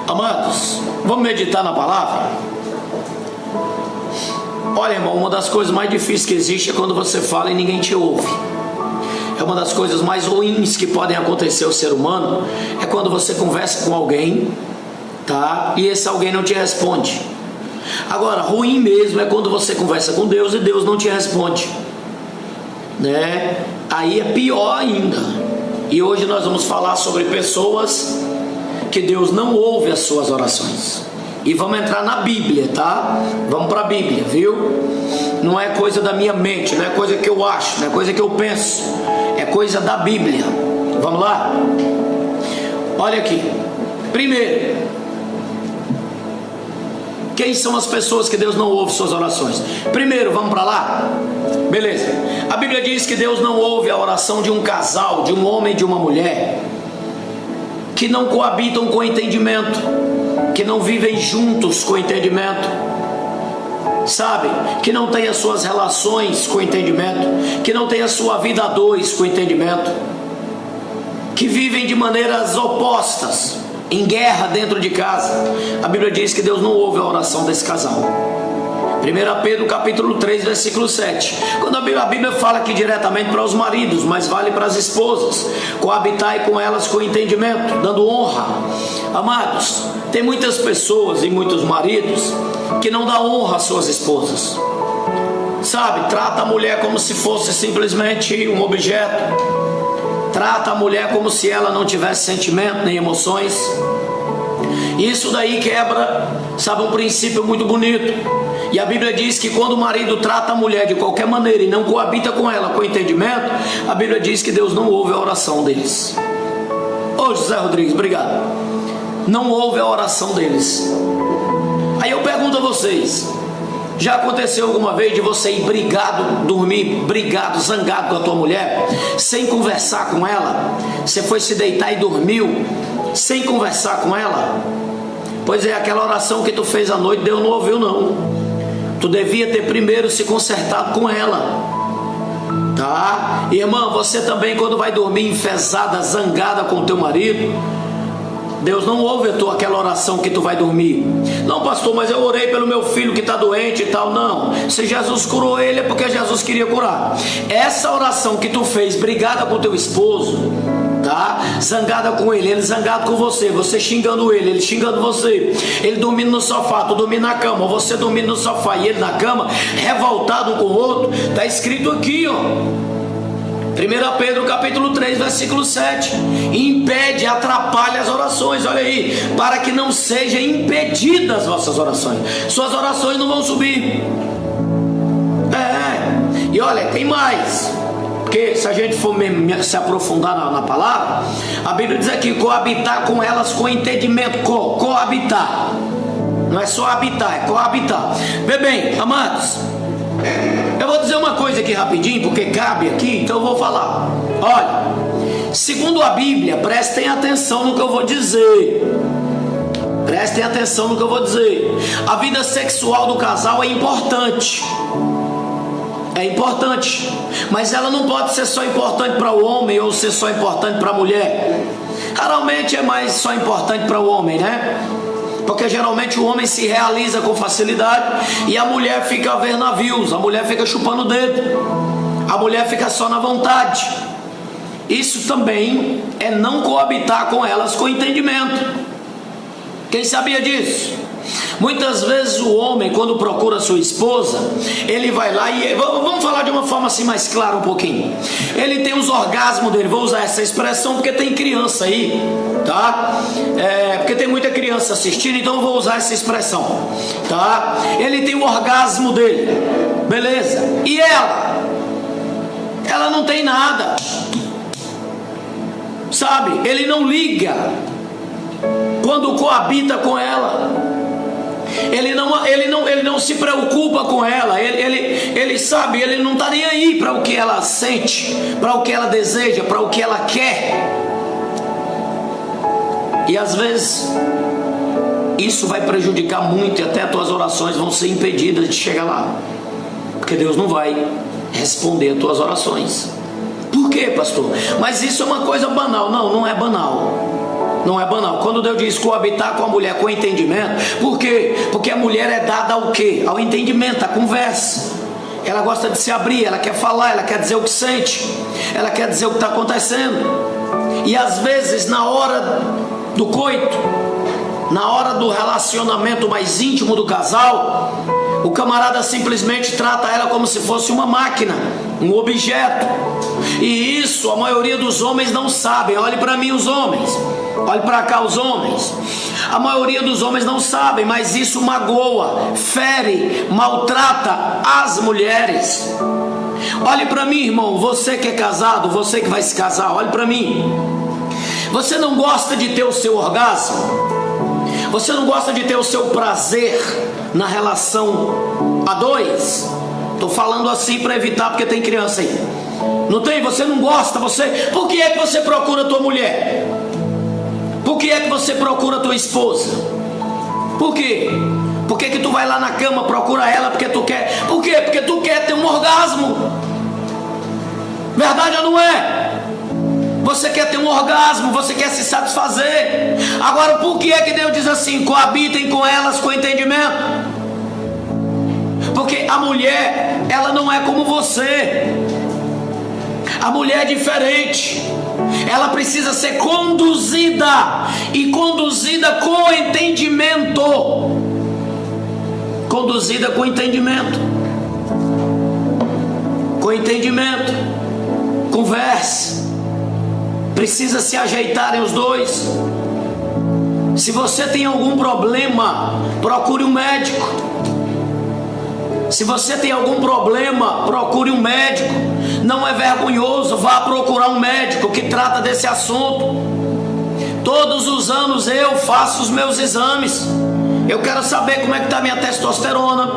Amados, vamos meditar na palavra? Olha, irmão, uma das coisas mais difíceis que existe é quando você fala e ninguém te ouve. É uma das coisas mais ruins que podem acontecer ao ser humano, é quando você conversa com alguém, tá? E esse alguém não te responde. Agora, ruim mesmo é quando você conversa com Deus e Deus não te responde, né? Aí é pior ainda. E hoje nós vamos falar sobre pessoas que Deus não ouve as suas orações. E vamos entrar na Bíblia, tá? Vamos para a Bíblia, viu? Não é coisa da minha mente, não é coisa que eu acho, não é coisa que eu penso, é coisa da Bíblia. Vamos lá? Olha aqui. Primeiro, quem são as pessoas que Deus não ouve suas orações? Primeiro, vamos para lá? Beleza. A Bíblia diz que Deus não ouve a oração de um casal, de um homem e de uma mulher, que não coabitam com entendimento, que não vivem juntos com entendimento, sabe? Que não tem as suas relações com entendimento, que não tem a sua vida a dois com entendimento, que vivem de maneiras opostas, em guerra dentro de casa. A Bíblia diz que Deus não ouve a oração desse casal. 1 Pedro capítulo 3, versículo 7. Quando a Bíblia fala aqui diretamente para os maridos, mas vale para as esposas: coabitai com elas com entendimento, dando honra. Amados, tem muitas pessoas e muitos maridos que não dão honra às suas esposas, sabe? Trata a mulher como se fosse simplesmente um objeto, trata a mulher como se ela não tivesse sentimento nem emoções. Isso daí quebra, sabe, um princípio muito bonito. E a Bíblia diz que quando o marido trata a mulher de qualquer maneira e não coabita com ela com entendimento, a Bíblia diz que Deus não ouve a oração deles. Ô José Rodrigues, obrigado. Não ouve a oração deles. Aí eu pergunto a vocês: já aconteceu alguma vez de você ir brigado, dormir brigado, zangado com a tua mulher, sem conversar com ela? Você foi se deitar e dormiu sem conversar com ela? Pois é, aquela oração que tu fez à noite, Deus não ouviu não. Tu devia ter primeiro se consertado com ela, tá? Irmã, você também, quando vai dormir enfesada, zangada com o teu marido, Deus não ouve aquela oração que tu vai dormir. Não, pastor, mas eu orei pelo meu filho que está doente e tal. Não, se Jesus curou ele é porque Jesus queria curar. Essa oração que tu fez, brigada com teu esposo, tá? Zangada com ele zangado com você, você xingando ele xingando você, ele dormindo no sofá, tu dormindo na cama, você dormindo no sofá e ele na cama, revoltado um com o outro. Está escrito aqui, ó, 1 Pedro capítulo 3, versículo 7. Impede, atrapalha as orações. Olha aí, para que não sejam impedidas as vossas orações. Suas orações não vão subir. E olha, tem mais. Porque se a gente for se aprofundar na palavra, a Bíblia diz aqui: coabitar com elas com entendimento. Coabitar. Não é só habitar, é coabitar. Vê bem, amados, eu vou dizer uma coisa aqui rapidinho, porque cabe aqui, então eu vou falar. Olha, segundo a Bíblia, prestem atenção no que eu vou dizer. Prestem atenção no que eu vou dizer. A vida sexual do casal é importante. É importante, mas ela não pode ser só importante para o homem ou ser só importante para a mulher. Raramente é mais só importante para o homem, né? Porque geralmente o homem se realiza com facilidade e a mulher fica a ver navios, a mulher fica chupando o dedo, a mulher fica só na vontade. Isso também é não coabitar com elas com entendimento. Quem sabia disso? Muitas vezes o homem, quando procura sua esposa, ele vai lá e... Vamos falar de uma forma assim mais clara um pouquinho. Ele tem os orgasmos dele, vou usar essa expressão porque tem criança aí, tá? Porque tem muita criança assistindo, então eu vou usar essa expressão, tá? Ele tem o orgasmo dele, beleza? E ela? Ela não tem nada, sabe? Ele não liga quando coabita com ela. Ele não se preocupa com ela. Ele sabe, ele não está nem aí para o que ela sente, para o que ela deseja, para o que ela quer. E às vezes isso vai prejudicar muito, e até as tuas orações vão ser impedidas de chegar lá, porque Deus não vai responder as tuas orações. Por quê, pastor? Mas isso é uma coisa banal. Não, não é banal. Não é banal. Quando Deus diz coabitar com a mulher com entendimento, por quê? Porque a mulher é dada ao quê? Ao entendimento, à conversa. Ela gosta de se abrir, ela quer falar, ela quer dizer o que sente, ela quer dizer o que está acontecendo. E às vezes na hora do coito, na hora do relacionamento mais íntimo do casal, o camarada simplesmente trata ela como se fosse uma máquina, um objeto. E isso a maioria dos homens não sabem. Olhe para mim, os homens, olhe para cá, os homens. A maioria dos homens não sabem, mas isso magoa, fere, maltrata as mulheres. Olhe para mim, irmão, você que é casado, você que vai se casar, olhe para mim. Você não gosta de ter o seu orgasmo? Você não gosta de ter o seu prazer na relação a dois? Estou falando assim para evitar, porque tem criança aí. Não tem? Você não gosta? Por que é que você procura a tua mulher? Por que é que você procura a tua esposa? Por quê? Por que tu vai lá na cama, procura ela porque tu quer? Por quê? Porque tu quer ter um orgasmo. Verdade ou não é? Você quer ter um orgasmo, você quer se satisfazer. Agora, por que é que Deus diz assim, coabitem com elas com entendimento? Porque a mulher, ela não é como você. A mulher é diferente. Ela precisa ser conduzida, e conduzida com entendimento. Conduzida com entendimento. Com entendimento. Converse. Precisa se ajeitarem os dois. Se você tem algum problema, procure um médico. Se você tem algum problema, procure um médico. Não é vergonhoso, vá procurar um médico que trata desse assunto. Todos os anos eu faço os meus exames. Eu quero saber como é que está minha testosterona.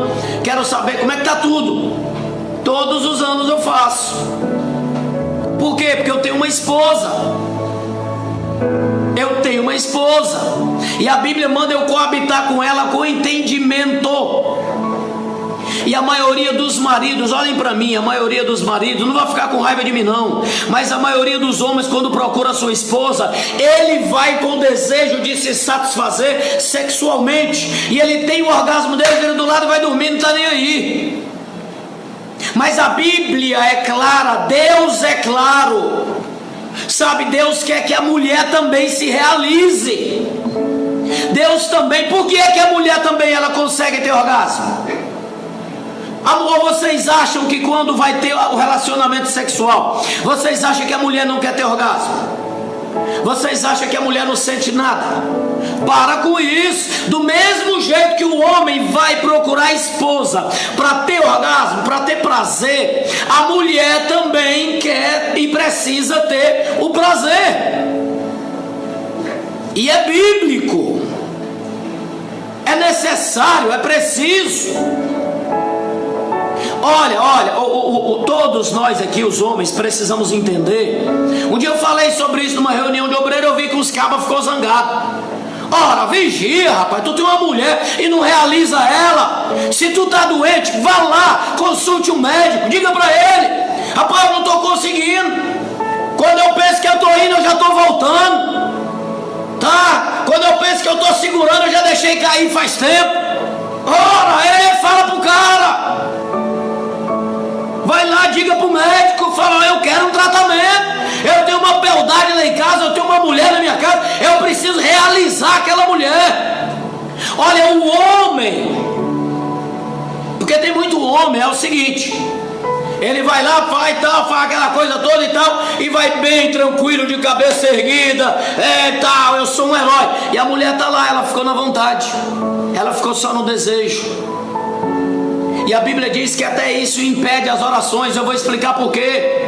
Quero saber como é que está tudo. Todos os anos eu faço. Por quê? Porque eu tenho uma esposa. Eu tenho uma esposa. E a Bíblia manda eu coabitar com ela com entendimento. E a maioria dos maridos, olhem para mim, a maioria dos maridos, não vai ficar com raiva de mim não, mas a maioria dos homens, quando procura a sua esposa, ele vai com desejo de se satisfazer sexualmente, e ele tem o orgasmo dele, ele do lado vai dormir, não está nem aí. Mas a Bíblia é clara, Deus é claro, sabe, Deus quer que a mulher também se realize. Deus também, por que é que a mulher também ela consegue ter orgasmo? Ou vocês acham que quando vai ter o relacionamento sexual, vocês acham que a mulher não quer ter orgasmo? Vocês acham que a mulher não sente nada? Para com isso. Do mesmo jeito que o homem vai procurar a esposa para ter orgasmo, para ter prazer, a mulher também quer e precisa ter o prazer. E é bíblico, é necessário, é preciso. Olha, todos nós aqui, os homens, precisamos entender. Um dia eu falei sobre isso numa reunião de obreiro, eu vi que os cabas ficou zangado. Ora, vigia, rapaz, tu tem uma mulher e não realiza ela. Se tu tá doente, vá lá, consulte um médico, diga pra ele: rapaz, eu não tô conseguindo. Quando eu penso que eu tô indo, eu já tô voltando. Tá? Quando eu penso que eu tô segurando, eu já deixei cair faz tempo. Ora, fala pro cara. Vai lá, diga pro médico, fala: eu quero um tratamento, eu tenho uma beldade lá em casa, eu tenho uma mulher na minha casa, eu preciso realizar aquela mulher. Olha, o homem, porque tem muito homem, é o seguinte: ele vai lá, faz aquela coisa toda e tal, e vai bem tranquilo, de cabeça erguida, tal, eu sou um herói. E a mulher tá lá, ela ficou na vontade, ela ficou só no desejo. E a Bíblia diz que até isso impede as orações. Eu vou explicar por quê.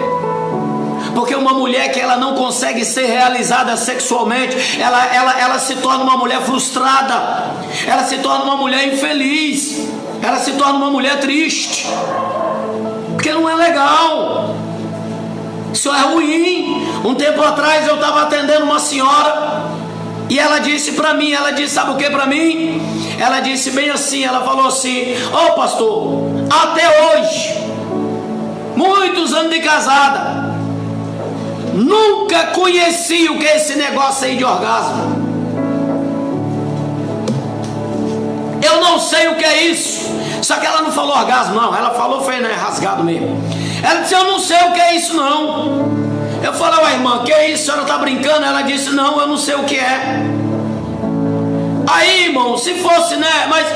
Porque uma mulher que ela não consegue ser realizada sexualmente, ela se torna uma mulher frustrada, ela se torna uma mulher infeliz, ela se torna uma mulher triste, porque não é legal. Isso é ruim. Um tempo atrás eu estava atendendo uma senhora, e ela disse para mim, sabe o que para mim? Ela disse bem assim, ela falou assim: ô pastor, até hoje, muitos anos de casada, nunca conheci o que é esse negócio aí de orgasmo. Eu não sei o que é isso. Só que ela não falou orgasmo, não. Ela falou, foi, né, rasgado mesmo. Ela disse, eu não sei o que é isso, não. Eu falei, ué, irmã, que é isso? A senhora está brincando? Ela disse, não, eu não sei o que é. Aí, irmão, se fosse, né, mas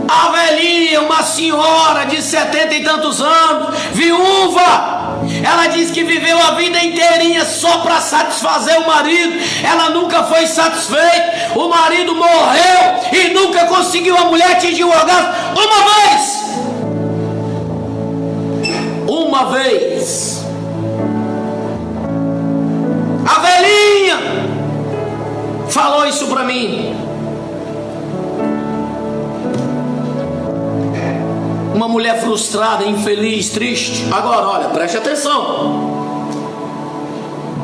a velhinha, uma senhora de 70 e tantos anos, viúva, ela disse que viveu a vida inteirinha só para satisfazer o marido. Ela nunca foi satisfeita. O marido morreu e nunca conseguiu a mulher atingir o orgasmo uma vez. A velhinha falou isso para mim. Uma mulher frustrada, infeliz, triste. Agora, olha, preste atenção.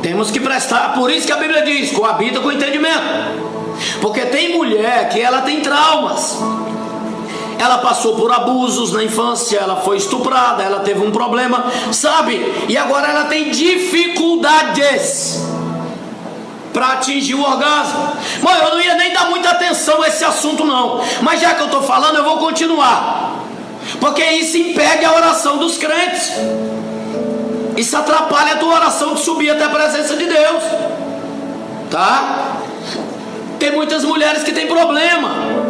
Temos que prestar. Por isso que a Bíblia diz, coabita com entendimento. Porque tem mulher que ela tem traumas. Ela passou por abusos na infância, ela foi estuprada, ela teve um problema, sabe? E agora ela tem dificuldades para atingir o orgasmo. Bom, eu não ia nem dar muita atenção a esse assunto não. Mas já que eu estou falando, eu vou continuar. Porque isso impede a oração dos crentes. Isso atrapalha a tua oração de subir até a presença de Deus. Tá? Tem muitas mulheres que têm problema.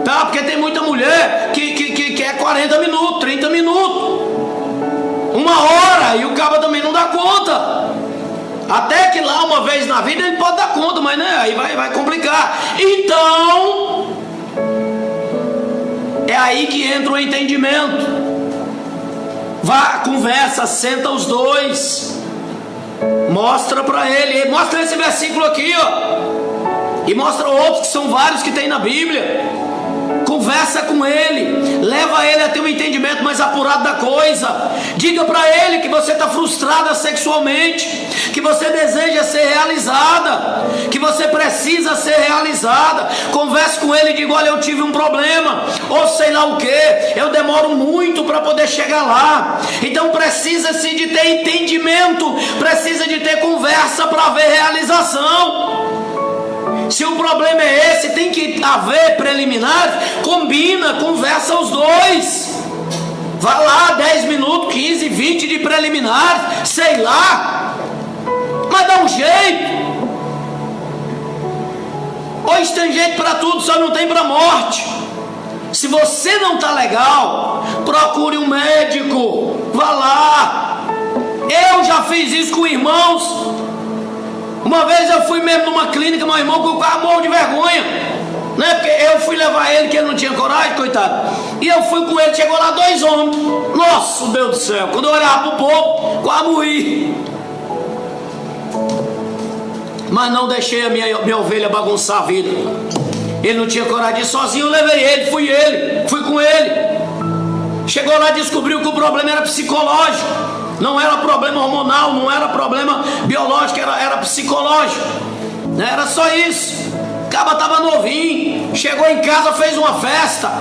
Tá? Porque tem muita mulher que quer 40 minutos, 30 minutos, 1 hora, e o cabo também não dá conta. Até que lá uma vez na vida ele pode dar conta, mas né, aí vai complicar. Então é aí que entra o entendimento. Vá, conversa, senta os dois, mostra para ele, mostra esse versículo aqui, ó, e mostra outros que são vários que tem na Bíblia. Conversa com ele, leva ele a ter um entendimento mais apurado da coisa. Diga para ele que você está frustrada sexualmente, que você deseja ser realizada, que você precisa ser realizada. Converse com ele e diga, olha, eu tive um problema, ou sei lá o que, eu demoro muito para poder chegar lá. Então precisa-se de ter entendimento, precisa de ter conversa para haver realização. Se o problema é esse, tem que haver preliminares. Combina, conversa os dois. Vai lá, 10 minutos, 15, 20 de preliminares, sei lá. Mas dá um jeito. Hoje tem jeito para tudo, só não tem para morte. Se você não está legal, procure um médico. Vá lá. Eu já fiz isso com irmãos. Uma vez eu fui mesmo numa clínica, meu irmão, que eu quase morro de vergonha, né? Porque eu fui levar ele, que ele não tinha coragem, coitado. E eu fui com ele, chegou lá 2 homens. Nossa, Deus do céu, quando eu olhava pro povo, quase morri. Mas não deixei a minha ovelha bagunçar a vida. Ele não tinha coragem de ir sozinho, eu levei ele, fui com ele. Chegou lá e descobriu que o problema era psicológico. Não era problema hormonal, não era problema biológico, era psicológico. Era só isso. O caba estava novinho, chegou em casa, fez uma festa.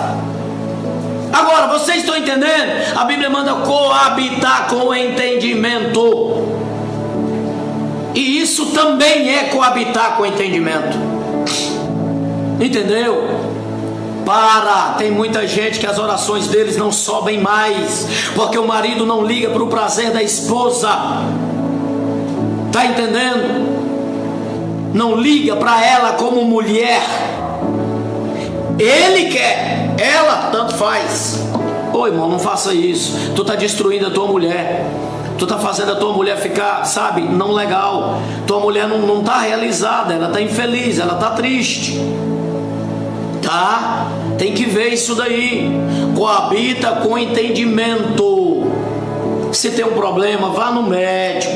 Agora, vocês estão entendendo? A Bíblia manda coabitar com o entendimento. E isso também é coabitar com o entendimento. Entendeu? Tem muita gente que as orações deles não sobem mais, porque o marido não liga para o prazer da esposa. Tá entendendo? Não liga para ela como mulher. Ele quer, ela tanto faz. Ô irmão, não faça isso. Tu tá destruindo a tua mulher. Tu tá fazendo a tua mulher ficar, sabe, não legal. Tua mulher não tá realizada, ela tá infeliz, ela tá triste. Tá? Tem que ver isso daí. Coabita com entendimento. Se tem um problema, vá no médico.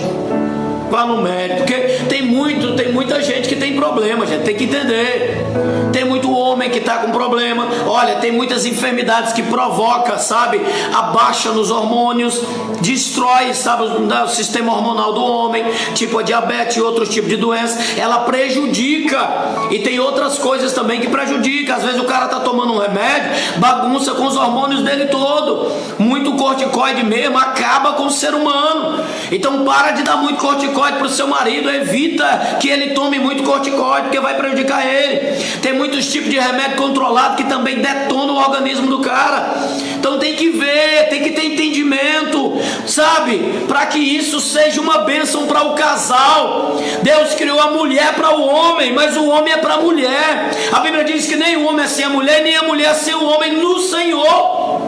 Vá no médico, porque tem muita gente que tem problema, gente, tem que entender. Tem muito homem que está com problema. Olha, tem muitas enfermidades que provoca, sabe, a baixa nos hormônios, destrói, sabe, o sistema hormonal do homem, tipo a diabetes e outros tipos de doença. Ela prejudica, e tem outras coisas também que prejudicam. Às vezes o cara está tomando um remédio, bagunça com os hormônios dele todo. Muito corticoide mesmo acaba com o ser humano. Então para de dar muito corticoide para o seu marido, evita que ele tome muito corticoide, porque vai prejudicar ele. Tem muitos tipos de remédio controlado que também detonam o organismo do cara. Então tem que ver, tem que ter entendimento, sabe, para que isso seja uma bênção para o casal. Deus criou a mulher para o homem, mas o homem é para a mulher. A Bíblia diz que nem o homem é sem a mulher, nem a mulher é sem o homem no Senhor.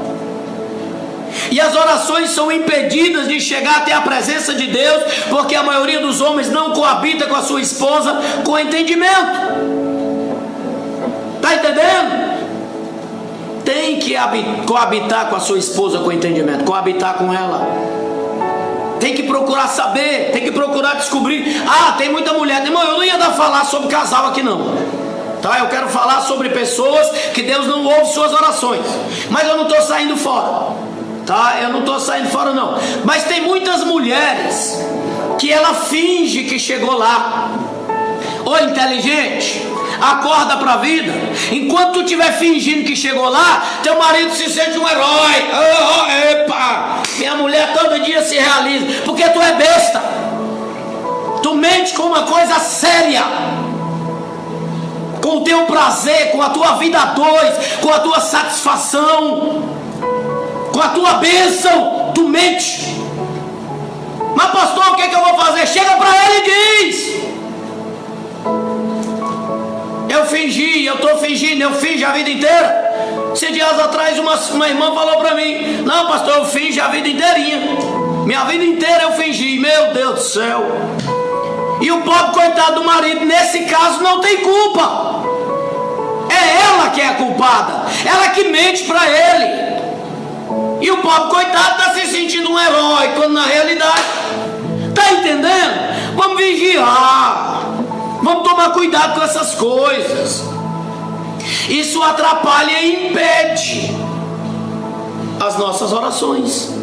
E as orações são impedidas de chegar até a presença de Deus, porque a maioria dos homens não coabita com a sua esposa com entendimento. Está entendendo? Tem que coabitar com a sua esposa com entendimento, coabitar com ela. Tem que procurar saber, tem que procurar descobrir. Ah, tem muita mulher. Irmão, eu não ia falar sobre casal aqui não. Tá? Eu quero falar sobre pessoas que Deus não ouve suas orações. Mas eu não estou saindo fora. Tá? Eu não estou saindo fora não. Mas tem muitas mulheres que ela finge que chegou lá. Ô inteligente, acorda para a vida. Enquanto tu estiver fingindo que chegou lá, teu marido se sente um herói. Epa, minha mulher todo dia se realiza. Porque tu é besta. Tu mente com uma coisa séria, com o teu prazer, com a tua vida a dois, com a tua satisfação, com a tua bênção. Tu mente. Mas pastor, o que é que eu vou fazer? Chega para ele e diz: eu fingi, eu estou fingindo, eu fingi a vida inteira. 6 dias atrás uma irmã falou para mim: não pastor, eu fingi a vida inteirinha. Minha vida inteira eu fingi. Meu Deus do céu. E o pobre coitado do marido, nesse caso, não tem culpa. É ela que é a culpada. Ela que mente para ele. E o pobre coitado está se sentindo um herói, quando na realidade, está entendendo? Vamos vigiar. Vamos tomar cuidado com essas coisas. Isso atrapalha e impede as nossas orações.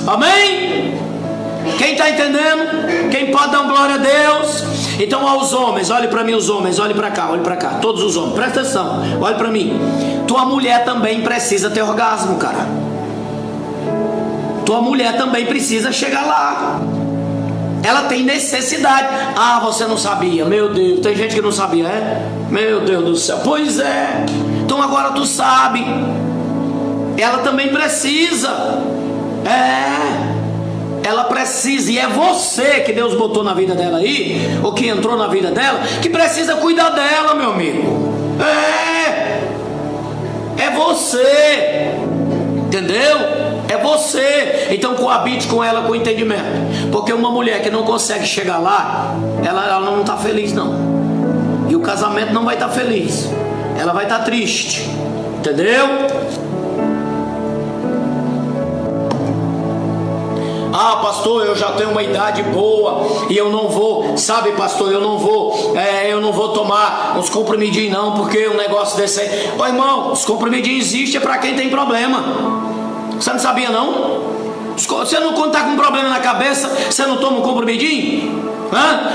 Amém? Quem está entendendo? Quem pode dar glória a Deus? Então aos homens, olhe para mim os homens, olhe para cá, todos os homens, presta atenção, olhe para mim. Tua mulher também precisa ter orgasmo, cara. Tua mulher também precisa chegar lá. Ela tem necessidade. Ah, você não sabia. Meu Deus, tem gente que não sabia, é? Meu Deus do céu. Pois é. Então agora tu sabe. Ela também precisa. Ela precisa. E é você que Deus botou na vida dela aí, ou que entrou na vida dela, que precisa cuidar dela, meu amigo. É você. Entendeu? É você. Então coabite com ela com entendimento. Porque uma mulher que não consegue chegar lá, ela não está feliz não. E o casamento não vai estar feliz. Ela vai estar triste. Entendeu? Ah, pastor, eu já tenho uma idade boa e eu não vou, sabe, pastor, eu não vou tomar uns comprimidinhos não, porque um negócio desse aí. Ô irmão, os comprimidinhos existem para quem tem problema. Você não sabia não? Você não, quando está com um problema na cabeça, você não toma um comprimidinho?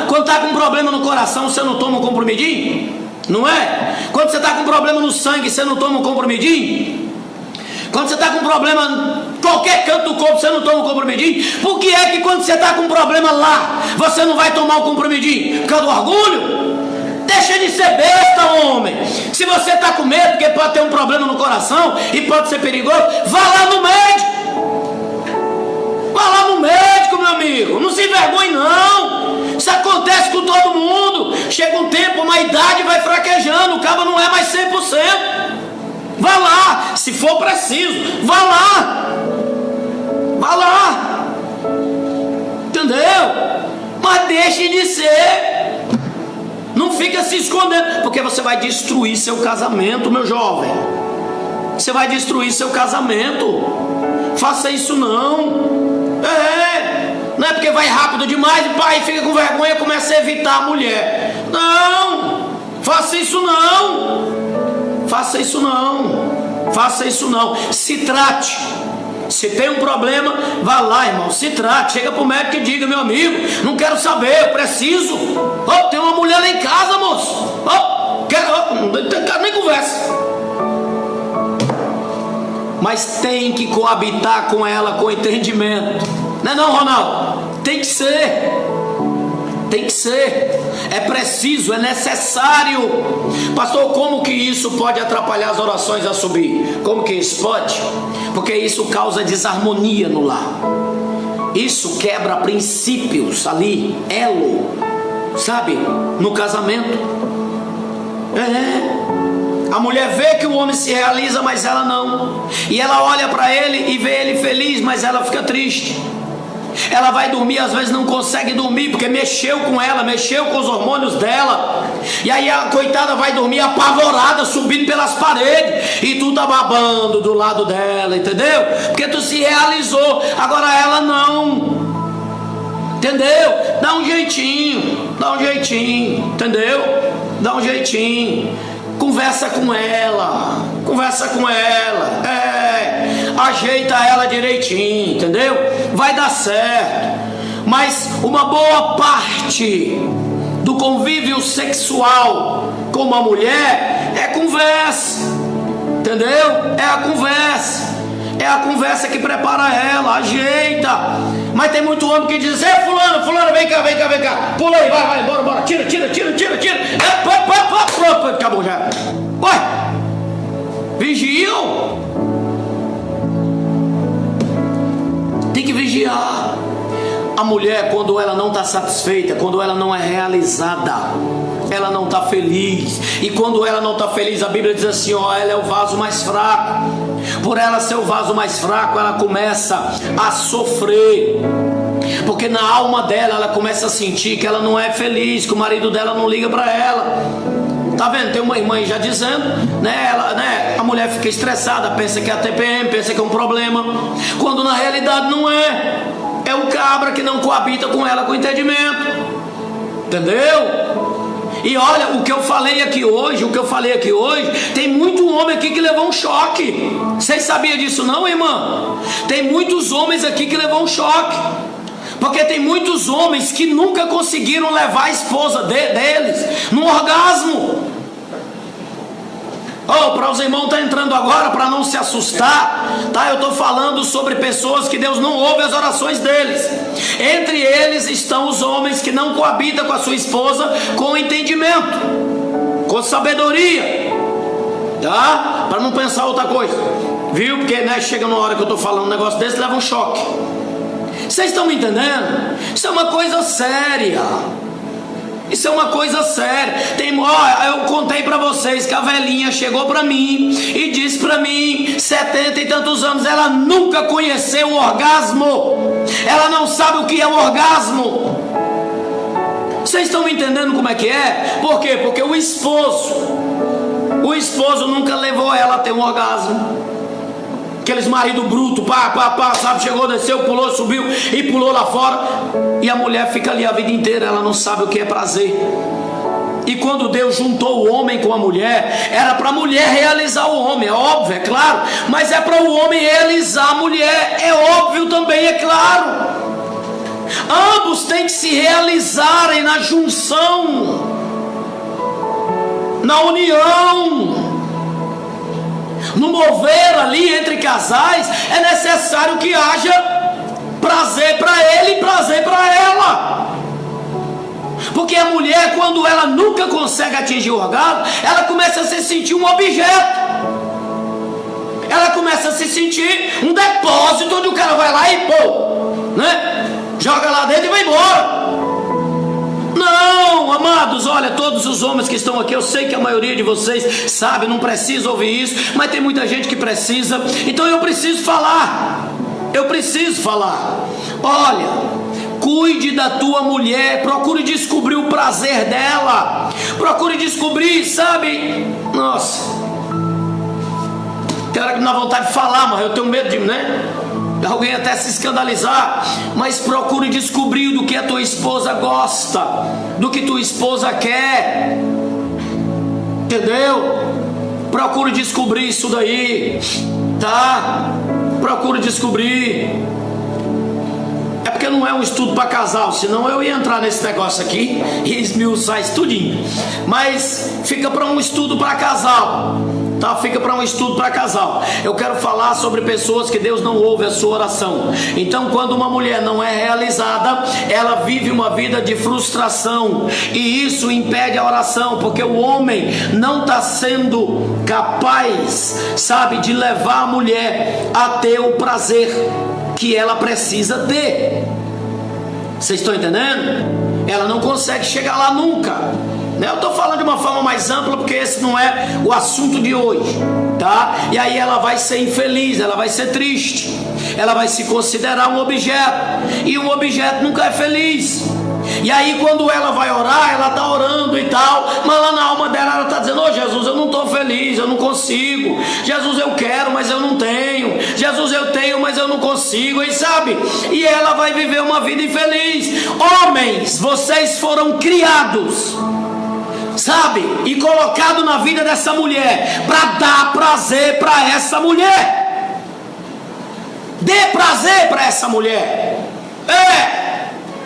Quando está com um problema no coração, você não toma um comprimidinho? Não é? Quando você está com um problema no sangue, você não toma um comprimidinho? Quando você está com um problema em qualquer canto do corpo, você não toma um comprimidinho? Por que é que quando você está com um problema lá, você não vai tomar um comprimidinho? Por causa do orgulho? Deixa de ser besta, homem. Se você está com medo, porque pode ter um problema no coração e pode ser perigoso, vá lá no médico. Vá lá no médico, meu amigo. Não se envergonhe não. Isso acontece com todo mundo. Chega um tempo, uma idade vai fraquejando, o cabo não é mais 100%. Vá lá, se for preciso, vá lá. Vá lá. Entendeu? Mas deixe de ser. Não fica se escondendo, porque você vai destruir seu casamento, meu jovem. Você vai destruir seu casamento. Faça isso não. Não é porque vai rápido demais e pai fica com vergonha e começa a evitar a mulher. Não, faça isso não. Faça isso não. Faça isso não. Se trate. Se tem um problema, vá lá, irmão, se trate. Chega pro médico e diga: meu amigo, não quero saber, eu preciso. Tem uma mulher lá em casa, moço. Não quero nem conversa. Mas tem que coabitar com ela com entendimento. Não é não, Ronaldo? Tem que ser. Tem que ser. É preciso, é necessário. Pastor, como que isso pode atrapalhar as orações a subir? Como que isso pode? Porque isso causa desarmonia no lar. Isso quebra princípios ali, elo, sabe? No casamento. A mulher vê que o homem se realiza, mas ela não. E ela olha para ele e vê ele feliz, mas ela fica triste. Ela vai dormir, às vezes não consegue dormir, porque mexeu com ela, mexeu com os hormônios dela. E aí a coitada vai dormir apavorada, subindo pelas paredes, e tu tá babando do lado dela, entendeu? Porque tu se realizou, agora ela não. Entendeu? Dá um jeitinho, entendeu? Dá um jeitinho. Conversa com ela, ajeita ela direitinho, entendeu? Vai dar certo. Mas uma boa parte do convívio sexual com uma mulher é conversa, entendeu? É a conversa que prepara ela, ajeita. Mas tem muito homem que diz: fulano, vem cá, pula aí, vai, bora, tira, pronto, acabou já. Ué, vigiam. Tem que vigiar. A mulher, quando ela não está satisfeita, quando ela não é realizada, ela não está feliz. E quando ela não está feliz, a Bíblia diz assim: ela é o vaso mais fraco. Por ela ser o vaso mais fraco, ela começa a sofrer. Porque na alma dela, ela começa a sentir que ela não é feliz, que o marido dela não liga para ela. Tá vendo? Tem uma irmã aí já dizendo, a mulher fica estressada, pensa que é a TPM, pensa que é um problema, quando na realidade não é. É o cabra que não coabita com ela com entendimento. Entendeu? E olha, o que eu falei aqui hoje, tem muito homem aqui que levou um choque. Vocês sabiam disso não, irmã? Tem muitos homens aqui que levou um choque. Porque tem muitos homens que nunca conseguiram levar a esposa deles num orgasmo. Para os irmãos que estão entrando agora, para não se assustar, tá? Eu estou falando sobre pessoas que Deus não ouve as orações deles. Entre eles estão os homens que não coabitam com a sua esposa com entendimento, com sabedoria, tá? Para não pensar outra coisa, viu? Porque chega numa hora que eu estou falando um negócio desse, leva um choque. Vocês estão me entendendo? Isso é uma coisa séria. Isso é uma coisa séria. Eu contei para vocês que a velhinha chegou para mim e disse para mim, 70 e tantos anos, ela nunca conheceu o orgasmo. Ela não sabe o que é o orgasmo. Vocês estão me entendendo como é que é? Por quê? Porque o esposo nunca levou ela a ter um orgasmo. Aqueles marido bruto, sabe, chegou, desceu, pulou, subiu e pulou lá fora. E a mulher fica ali a vida inteira, ela não sabe o que é prazer. E quando Deus juntou o homem com a mulher, era para a mulher realizar o homem, é óbvio, é claro. Mas é para o homem realizar a mulher, é óbvio também, é claro. Ambos têm que se realizarem na junção, na união. No mover ali entre casais, é necessário que haja prazer para ele e prazer para ela. Porque a mulher, quando ela nunca consegue atingir o orgasmo, ela começa a se sentir um objeto. Ela começa a se sentir um depósito onde o cara vai lá e joga lá dentro e vai embora. Não, amados, olha, todos os homens que estão aqui, eu sei que a maioria de vocês sabe, não precisa ouvir isso, mas tem muita gente que precisa. Então eu preciso falar. Olha, cuide da tua mulher, procure descobrir o prazer dela, procure descobrir, sabe? Nossa, tem hora que não dá vontade de falar, mas eu tenho medo de, alguém até se escandalizar, mas procure descobrir do que a tua esposa gosta, do que tua esposa quer, entendeu? Procure descobrir isso daí, tá? Procure descobrir. É porque não é um estudo para casal, senão eu ia entrar nesse negócio aqui e esmiuçar isso tudinho. Mas fica para um estudo para casal, tá? Fica para um estudo para casal. Eu quero falar sobre pessoas que Deus não ouve a sua oração. Então, quando uma mulher não é realizada, ela vive uma vida de frustração, e isso impede a oração, porque o homem não está sendo capaz, sabe, de levar a mulher a ter o prazer que ela precisa ter. Vocês estão entendendo? Ela não consegue chegar lá nunca. Eu estou falando de uma forma mais ampla, porque esse não é o assunto de hoje, tá? E aí ela vai ser infeliz, ela vai ser triste, ela vai se considerar um objeto, e um objeto nunca é feliz. E aí quando ela vai orar, ela está orando e tal, mas lá na alma dela ela está dizendo: ô Jesus, eu não estou feliz, eu não consigo. Jesus, eu quero, mas eu não tenho. Jesus, eu tenho, mas eu não consigo. E sabe, e ela vai viver uma vida infeliz. Homens, vocês foram criados, sabe, e colocado na vida dessa mulher para dar prazer para essa mulher. Dê prazer para essa mulher.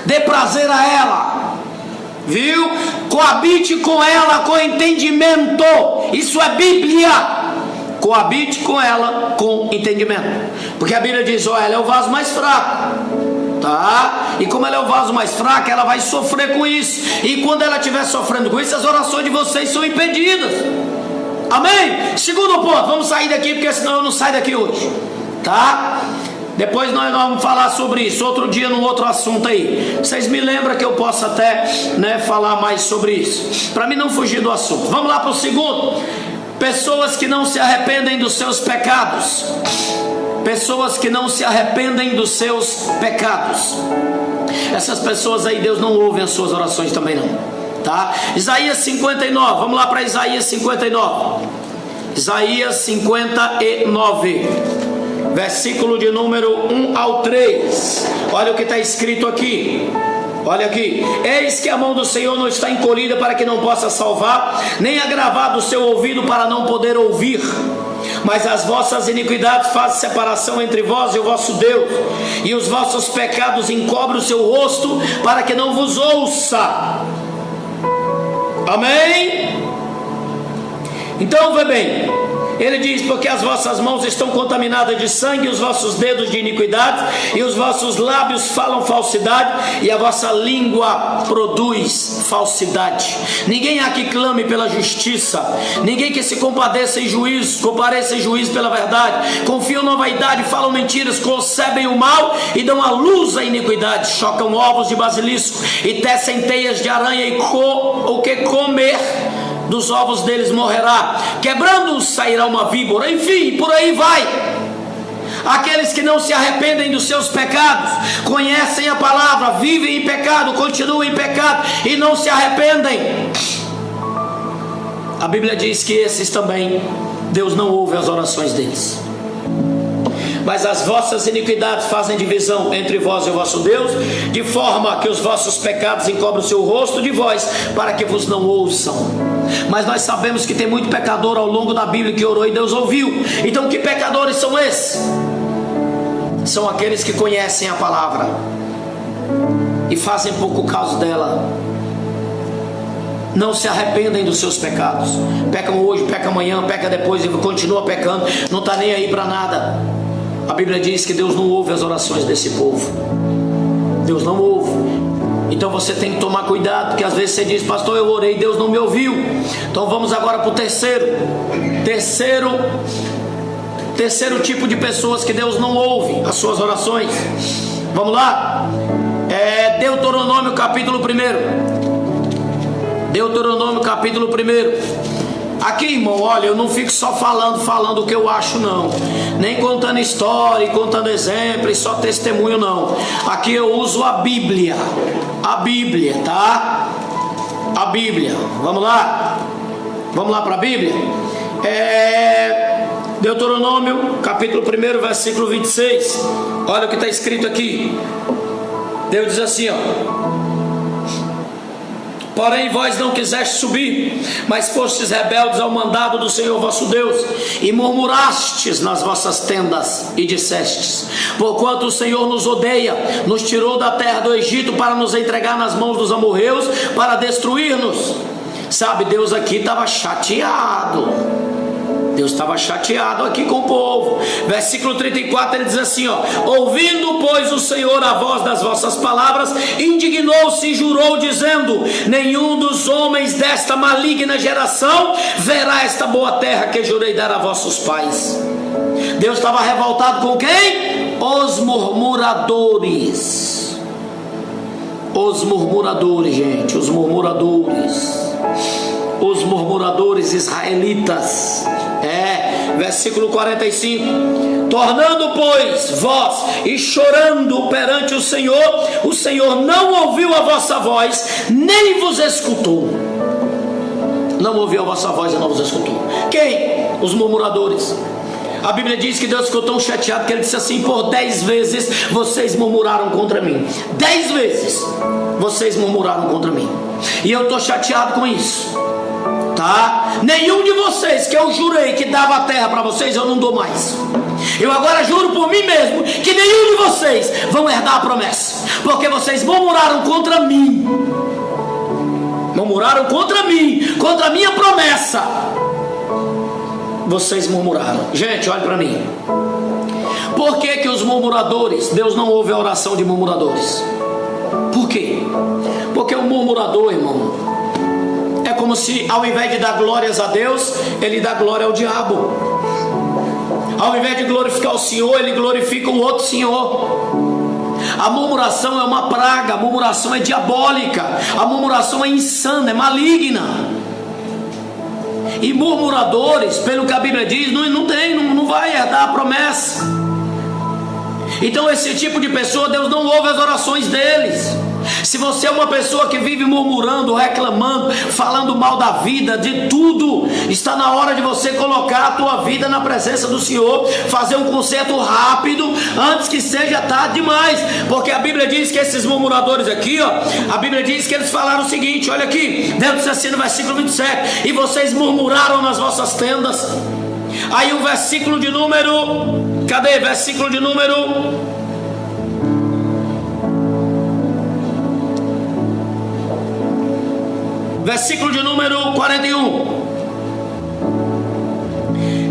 Dê prazer a ela, viu? Coabite com ela com entendimento. Isso é Bíblia. Coabite com ela com entendimento, porque a Bíblia diz: ó, ela é o vaso mais fraco, tá? E como ela é o vaso mais fraco, ela vai sofrer com isso. E quando ela estiver sofrendo com isso, as orações de vocês são impedidas. Amém? Segundo ponto, vamos sair daqui, porque senão eu não saio daqui hoje, tá? Depois nós vamos falar sobre isso outro dia, num outro assunto aí. Vocês me lembram que eu posso até, falar mais sobre isso, para mim não fugir do assunto. Vamos lá para o segundo. Pessoas que não se arrependem dos seus pecados. Pessoas que não se arrependem dos seus pecados. Essas pessoas aí, Deus não ouve as suas orações também não, tá? Isaías 59, vamos lá para Isaías 59. Isaías 59, versículo de número 1 ao 3. Olha o que está escrito aqui. Olha aqui: eis que a mão do Senhor não está encolhida para que não possa salvar, nem agravado o seu ouvido para não poder ouvir. Mas as vossas iniquidades fazem separação entre vós e o vosso Deus, e os vossos pecados encobrem o seu rosto para que não vos ouça. Amém? Então vê bem, ele diz: porque as vossas mãos estão contaminadas de sangue, os vossos dedos de iniquidade, e os vossos lábios falam falsidade, e a vossa língua produz falsidade. Ninguém há que clame pela justiça, ninguém que se compareça em juízo pela verdade. Confiam na vaidade, falam mentiras, concebem o mal e dão à luz a iniquidade. Chocam ovos de basilisco e tecem teias de aranha, e o que comer dos ovos deles morrerá, quebrando-os sairá uma víbora. Enfim, por aí vai. Aqueles que não se arrependem dos seus pecados, conhecem a palavra, vivem em pecado, continuam em pecado e não se arrependem. A Bíblia diz que esses também, Deus não ouve as orações deles. Mas as vossas iniquidades fazem divisão entre vós e o vosso Deus, de forma que os vossos pecados encobrem o seu rosto de vós, para que vos não ouçam. Mas nós sabemos que tem muito pecador ao longo da Bíblia que orou e Deus ouviu. Então que pecadores são esses? São aqueles que conhecem a palavra e fazem pouco caso dela. Não se arrependem dos seus pecados. Pecam hoje, pecam amanhã, pecam depois e continua pecando. Não está nem aí para nada. A Bíblia diz que Deus não ouve as orações desse povo. Deus não ouve. Então você tem que tomar cuidado, porque às vezes você diz: pastor, eu orei, Deus não me ouviu. Então vamos agora para o terceiro tipo de pessoas que Deus não ouve as suas orações. Vamos lá? Deuteronômio capítulo 1. Deuteronômio capítulo 1. Aqui, irmão, olha, eu não fico só falando o que eu acho, não. Nem contando história, contando exemplo e só testemunho, não. Aqui eu uso a Bíblia. A Bíblia, tá? A Bíblia. Vamos lá? Vamos lá para a Bíblia? Deuteronômio, capítulo 1, versículo 26. Olha o que está escrito aqui. Deus diz assim, ó: porém vós não quisestes subir, mas fostes rebeldes ao mandado do Senhor vosso Deus, e murmurastes nas vossas tendas, e dissestes: porquanto o Senhor nos odeia, nos tirou da terra do Egito para nos entregar nas mãos dos amorreus, para destruir-nos. Sabe, Deus aqui estava chateado. Deus estava chateado aqui com o povo. Versículo 34, ele diz assim, ó: ouvindo, pois, o Senhor a voz das vossas palavras, indignou-se e jurou, dizendo: nenhum dos homens desta maligna geração verá esta boa terra que jurei dar a vossos pais. Deus estava revoltado com quem? Os murmuradores. Os murmuradores, gente, os murmuradores. Os murmuradores israelitas. Versículo 45: tornando, pois, vós e chorando perante o Senhor não ouviu a vossa voz, nem vos escutou. Não ouviu a vossa voz e não vos escutou. Quem? Os murmuradores. A Bíblia diz que Deus ficou tão chateado que ele disse assim: por 10 vezes vocês murmuraram contra mim. 10 vezes vocês murmuraram contra mim, e eu estou chateado com isso. Tá? Nenhum de vocês que eu jurei que dava a terra para vocês, eu não dou mais. Eu agora juro por mim mesmo que nenhum de vocês vão herdar a promessa, porque vocês murmuraram contra mim. Murmuraram contra mim, contra a minha promessa. Vocês murmuraram. Gente, olhe para mim. Por que os murmuradores, Deus não ouve a oração de murmuradores? Por quê? Porque o murmurador, irmão, é como se ao invés de dar glórias a Deus, ele dá glória ao diabo. Ao invés de glorificar o Senhor, ele glorifica o outro senhor. A murmuração é uma praga, a murmuração é diabólica, a murmuração é insana, é maligna. E murmuradores, pelo que a Bíblia diz, não vai herdar a promessa. Então esse tipo de pessoa, Deus não ouve as orações deles. Se você é uma pessoa que vive murmurando, reclamando, falando mal da vida, de tudo, está na hora de você colocar a tua vida na presença do Senhor, fazer um conserto rápido, antes que seja tarde demais, porque a Bíblia diz que esses murmuradores aqui, ó, a Bíblia diz que eles falaram o seguinte, olha aqui, dentro disso assim no versículo 27, e vocês murmuraram nas vossas tendas. Aí o versículo de número, cadê? Versículo de número 41.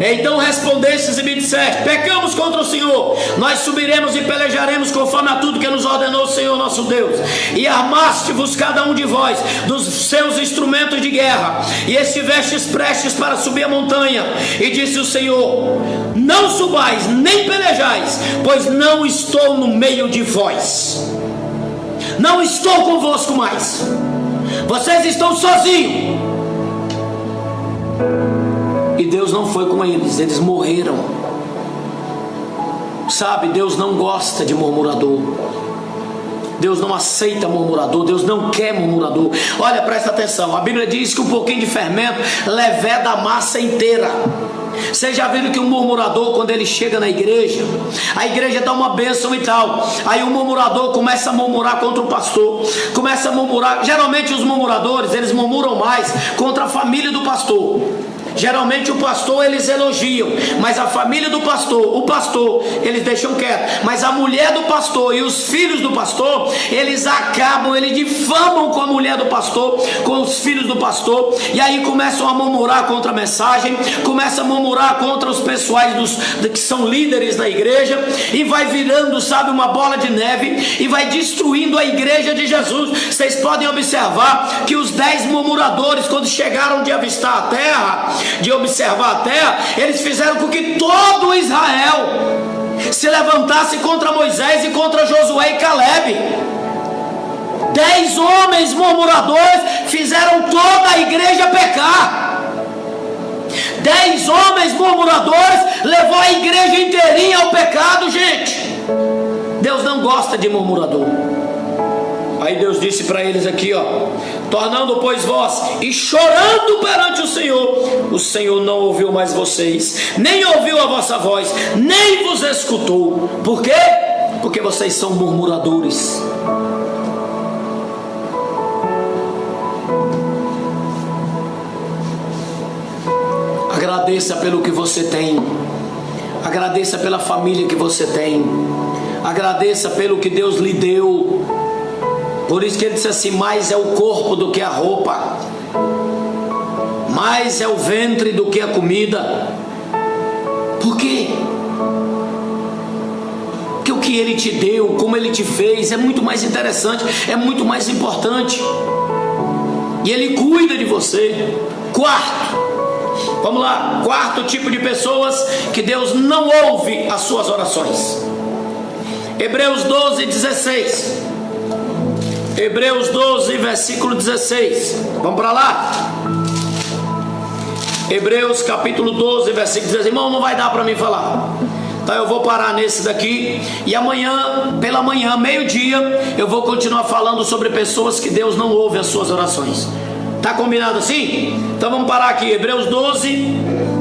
Então respondestes e me disseste: pecamos contra o Senhor, nós subiremos e pelejaremos conforme a tudo que nos ordenou o Senhor nosso Deus. E armaste-vos cada um de vós dos seus instrumentos de guerra, e estivestes prestes para subir a montanha. E disse o Senhor: não subais nem pelejais, pois não estou no meio de vós. Não estou convosco mais. Vocês estão sozinhos. E Deus não foi com eles morreram. Sabe, Deus não gosta de murmurador. Deus não aceita murmurador, Deus não quer murmurador. Olha, presta atenção, a Bíblia diz que um pouquinho de fermento leveda a massa inteira. Vocês já viram que um murmurador, quando ele chega na igreja, a igreja dá uma bênção e tal, aí o murmurador começa a murmurar contra o pastor, começa a murmurar. Geralmente os murmuradores, eles murmuram mais contra a família do pastor. Geralmente o pastor eles elogiam, mas a família do pastor, o pastor, eles deixam quieto. Mas a mulher do pastor e os filhos do pastor, eles acabam, eles difamam com a mulher do pastor, com os filhos do pastor, e aí começam a murmurar contra a mensagem, começam a murmurar contra os pessoais que são líderes da igreja, e vai virando, sabe, uma bola de neve, e vai destruindo a igreja de Jesus. Vocês podem observar que os 10 murmuradores, quando chegaram de avistar a terra, de observar a terra, eles fizeram com que todo Israel se levantasse contra Moisés e contra Josué e Calebe. 10 homens murmuradores fizeram toda a igreja pecar. 10 homens murmuradores levou a igreja inteirinha ao pecado, gente. Deus não gosta de murmurador. Aí Deus disse para eles aqui, ó: tornando, pois, vós e chorando perante o Senhor não ouviu mais vocês, nem ouviu a vossa voz, nem vos escutou. Por quê? Porque vocês são murmuradores. Agradeça pelo que você tem. Agradeça pela família que você tem. Agradeça pelo que Deus lhe deu. Por isso que ele disse assim: mais é o corpo do que a roupa, mais é o ventre do que a comida. Por quê? Porque o que ele te deu, como ele te fez, é muito mais interessante, é muito mais importante. E ele cuida de você. Quarto, vamos lá, quarto tipo de pessoas que Deus não ouve as suas orações. Hebreus 12, 16. Hebreus 12, versículo 16. Vamos para lá. Hebreus capítulo 12, versículo 16. Irmão, não vai dar para mim falar. Então eu vou parar nesse daqui. E amanhã, pela manhã, meio-dia, eu vou continuar falando sobre pessoas que Deus não ouve as suas orações. Tá combinado assim? Então vamos parar aqui. Hebreus 12,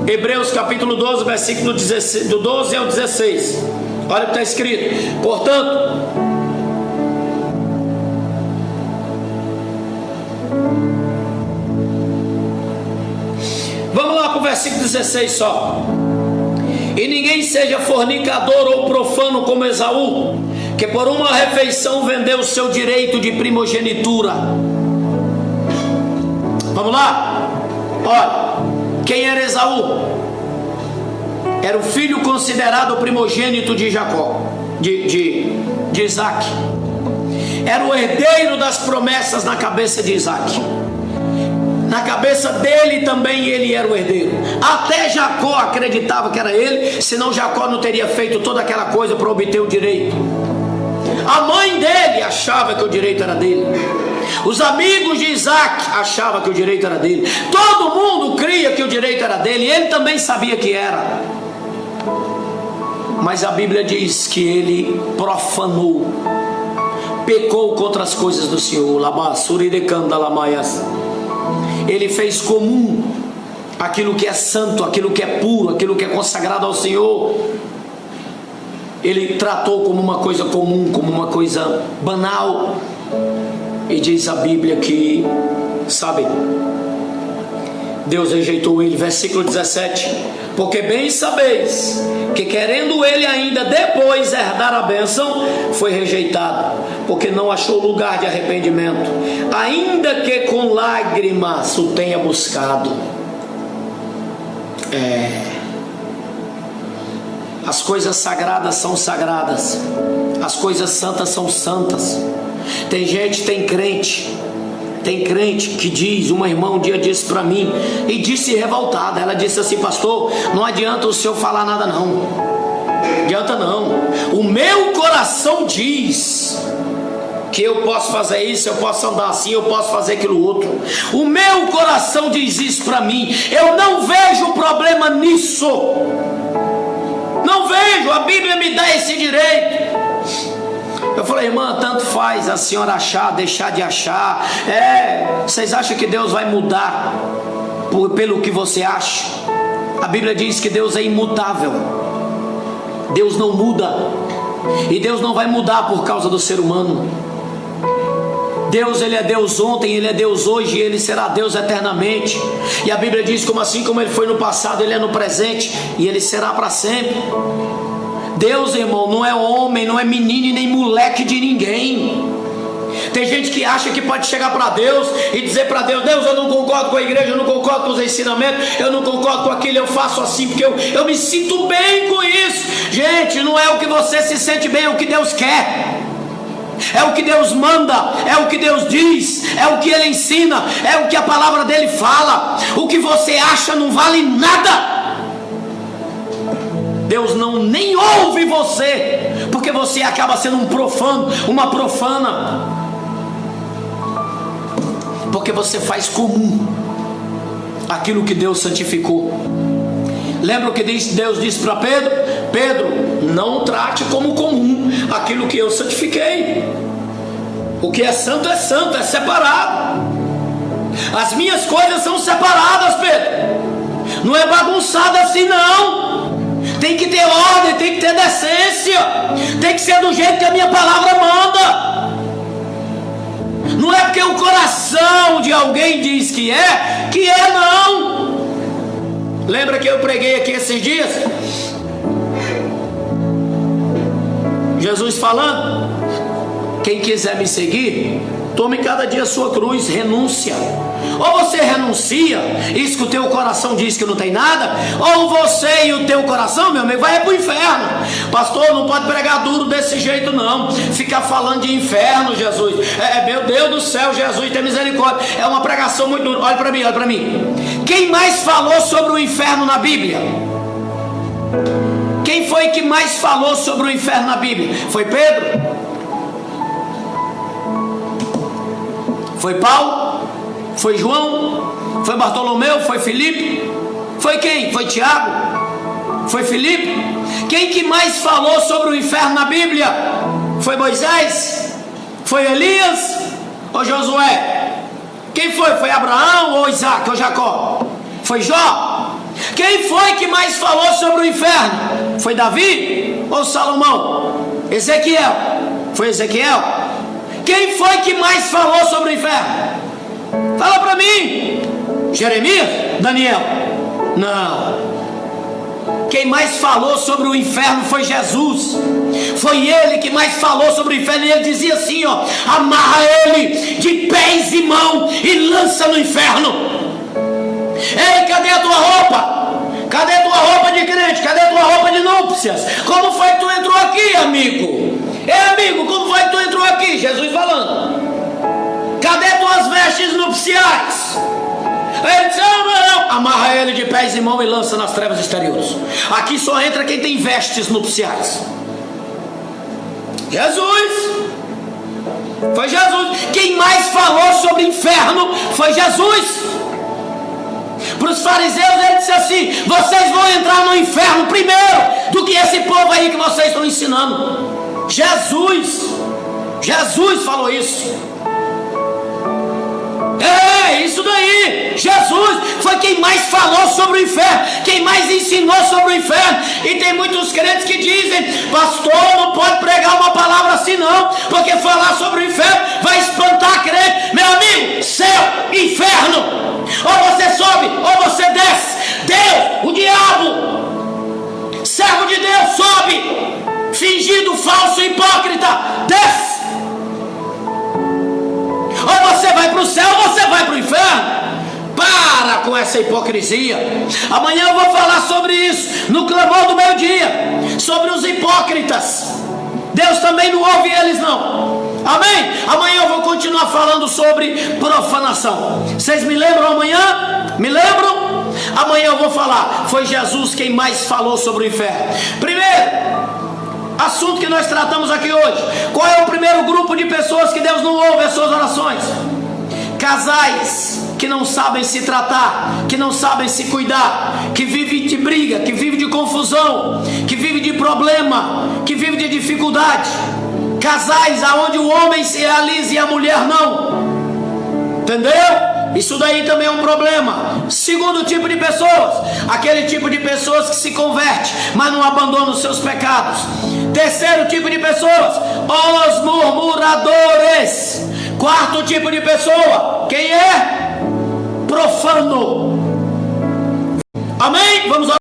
Hebreus capítulo 12, versículo 16, do 12 ao 16. Olha o que está escrito. Portanto, vamos lá para o versículo 16 só. E ninguém seja fornicador ou profano como Esaú, que por uma refeição vendeu o seu direito de primogenitura. Vamos lá. Olha, quem era Esaú? Era o filho considerado primogênito de Jacó, de Isaac. Era o herdeiro das promessas na cabeça de Isaac. Na cabeça dele também ele era o herdeiro. Até Jacó acreditava que era ele, senão Jacó não teria feito toda aquela coisa para obter o direito. A mãe dele achava que o direito era dele. Os amigos de Isaac achavam que o direito era dele. Todo mundo cria que o direito era dele. Ele também sabia que era. Mas a Bíblia diz que ele profanou, pecou contra as coisas do Senhor. Ele fez comum aquilo que é santo, aquilo que é puro, aquilo que é consagrado ao Senhor. Ele tratou como uma coisa comum, como uma coisa banal. E diz a Bíblia que, sabe, Deus rejeitou ele. Versículo 17. Porque bem sabeis que querendo ele ainda depois herdar a bênção, foi rejeitado, porque não achou lugar de arrependimento, ainda que com lágrimas o tenha buscado. As coisas sagradas são sagradas, as coisas santas são santas. Tem gente, tem crente que diz, uma irmã um dia disse para mim, e disse revoltada, ela disse assim: pastor, não adianta o senhor falar nada não, adianta não, o meu coração diz que eu posso fazer isso, eu posso andar assim, eu posso fazer aquilo outro. O meu coração diz isso para mim, eu não vejo problema nisso, não vejo, a Bíblia me dá esse direito. Eu falei: irmã, tanto faz a senhora achar, deixar de achar. Vocês acham que Deus vai mudar pelo que você acha? A Bíblia diz que Deus é imutável. Deus não muda. E Deus não vai mudar por causa do ser humano. Deus, Ele é Deus ontem, Ele é Deus hoje, e Ele será Deus eternamente. E a Bíblia diz como assim como Ele foi no passado, Ele é no presente, e Ele será para sempre. Deus, irmão, não é homem, não é menino e nem moleque de ninguém. Tem gente que acha que pode chegar para Deus e dizer para Deus: Deus, eu não concordo com a igreja, eu não concordo com os ensinamentos, eu não concordo com aquilo, eu faço assim porque eu me sinto bem com isso. Gente, não é o que você se sente bem, é o que Deus quer, é o que Deus manda, é o que Deus diz, é o que Ele ensina, é o que a palavra dele fala. O que você acha não vale nada. Deus não nem ouve você, porque você acaba sendo um profano, uma profana, porque você faz comum aquilo que Deus santificou. Lembra o que Deus disse para Pedro? Pedro, não trate como comum aquilo que eu santifiquei. O que é santo, é separado. As minhas coisas são separadas, Pedro. Não é bagunçado assim, não. Tem que ter ordem, tem que ter decência. Tem que ser do jeito que a minha palavra manda. Não é porque o coração de alguém diz que é não. Lembra que eu preguei aqui esses dias? Jesus falando: quem quiser me seguir, tome cada dia a sua cruz, renúncia. Ou você renuncia, isso que o teu coração diz que não tem nada, ou você e o teu coração, meu amigo, vai para o inferno. Pastor, não pode pregar duro desse jeito não, ficar falando de inferno, Jesus, meu Deus do céu, Jesus, tem misericórdia, é uma pregação muito dura. Olha para mim, quem mais falou sobre o inferno na Bíblia? Quem foi que mais falou sobre o inferno na Bíblia? Foi Pedro? Foi Paulo? Foi João? Foi Bartolomeu? Foi Filipe? Foi quem? Foi Tiago? Foi Filipe? Quem que mais falou sobre o inferno na Bíblia? Foi Moisés? Foi Elias? Ou Josué? Quem foi? Foi Abraão ou Isaac ou Jacó? Foi Jó? Quem foi que mais falou sobre o inferno? Foi Davi ou Salomão? Ezequiel? Foi Ezequiel? Quem foi que mais falou sobre o inferno? Fala para mim. Jeremias? Daniel? Não. Quem mais falou sobre o inferno foi Jesus. Foi ele que mais falou sobre o inferno. E ele dizia assim, ó: amarra ele de pés e mãos e lança no inferno. Ei, cadê a tua roupa? Cadê a tua roupa de crente? Cadê a tua roupa de núpcias? Como foi que tu entrou aqui, amigo? Amigo, como foi que tu entrou aqui? Jesus falando. Cadê tuas vestes nupciais? Ele disse: não. Amarra ele de pés e mãos e lança nas trevas exteriores. Aqui só entra quem tem vestes nupciais. Jesus. Foi Jesus. Quem mais falou sobre inferno foi Jesus. Para os fariseus ele disse assim: vocês vão entrar no inferno primeiro do que esse povo aí que vocês estão ensinando. Jesus falou isso. Isso daí. Jesus foi quem mais falou sobre o inferno, quem mais ensinou sobre o inferno. E tem muitos crentes que dizem: pastor, não pode pregar uma palavra assim não, porque falar sobre o inferno vai espantar a crente. Meu amigo, céu, inferno, ou você sobe ou você desce. Deus, o diabo, servo de Deus, sobe, fingindo falso hipócrita, desce. Ou você vai para o céu ou você vai para o inferno. Para com essa hipocrisia. Amanhã eu vou falar sobre isso no clamor do meio-dia, sobre os hipócritas. Deus também não ouve eles não. Amém? Amanhã eu vou continuar falando sobre profanação. Vocês me lembram amanhã? Me lembram? Amanhã eu vou falar. Foi Jesus quem mais falou sobre o inferno. Primeiro assunto que nós tratamos aqui hoje: qual é o primeiro grupo de pessoas que Deus não ouve as suas orações? Casais que não sabem se tratar, que não sabem se cuidar, que vivem de briga, que vivem de confusão, que vivem de problema, que vivem de dificuldade. Casais aonde o homem se realiza e a mulher não. Entendeu? Isso daí também é um problema. Segundo tipo de pessoas: aquele tipo de pessoas que se converte, mas não abandonam os seus pecados. Terceiro tipo de pessoas: os murmuradores. Quarto tipo de pessoa: quem é? Profano. Amém? Vamos